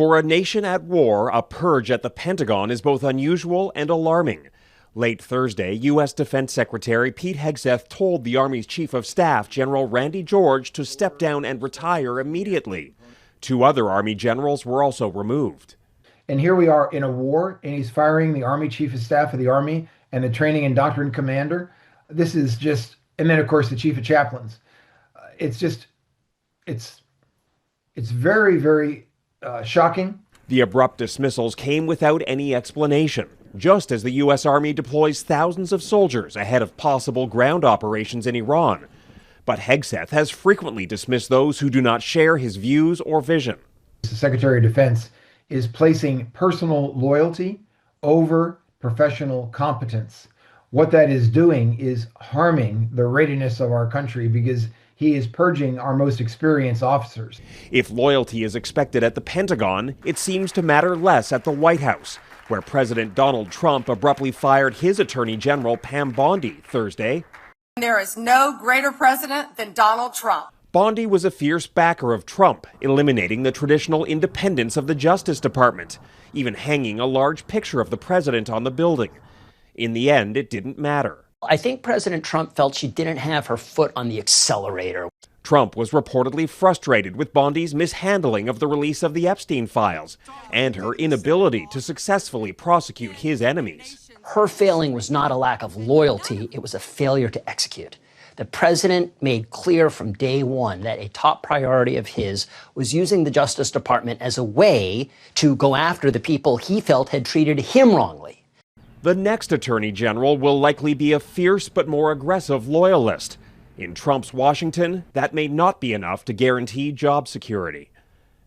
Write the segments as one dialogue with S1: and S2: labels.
S1: For a nation at war, a purge at the Pentagon is both unusual and alarming. Late Thursday, U.S. Defense Secretary Pete Hegseth told the Army's Chief of Staff, General Randy George, to step down and retire immediately. 2 other Army generals were also removed.
S2: And here we are in a war, and he's firing the Army Chief of Staff of the Army and the Training and Doctrine Commander. This is just, and then of course the Chief of Chaplains. It's very, very shocking.
S1: The abrupt dismissals came without any explanation, just as the U.S. Army deploys thousands of soldiers ahead of possible ground operations in Iran. But Hegseth has frequently dismissed those who do not share his views or vision.
S2: The Secretary of Defense is placing personal loyalty over professional competence. What that is doing is harming the readiness of our country because he is purging our most experienced officers.
S1: If loyalty is expected at the Pentagon, it seems to matter less at the White House, where President Donald Trump abruptly fired his Attorney General Pam Bondi Thursday.
S3: There is no greater president than Donald Trump.
S1: Bondi was a fierce backer of Trump, eliminating the traditional independence of the Justice Department, even hanging a large picture of the president on the building. In the end, it didn't matter.
S4: I think President Trump felt she didn't have her foot on the accelerator.
S1: Trump was reportedly frustrated with Bondi's mishandling of the release of the Epstein files and her inability to successfully prosecute his enemies.
S4: Her failing was not a lack of loyalty, it was a failure to execute. The president made clear from day one that a top priority of his was using the Justice Department as a way to go after the people he felt had treated him wrongly.
S1: The next Attorney General will likely be a fierce but more aggressive loyalist. In Trump's Washington, that may not be enough to guarantee job security.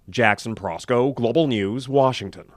S1: Jackson Proskow, Global News, Washington.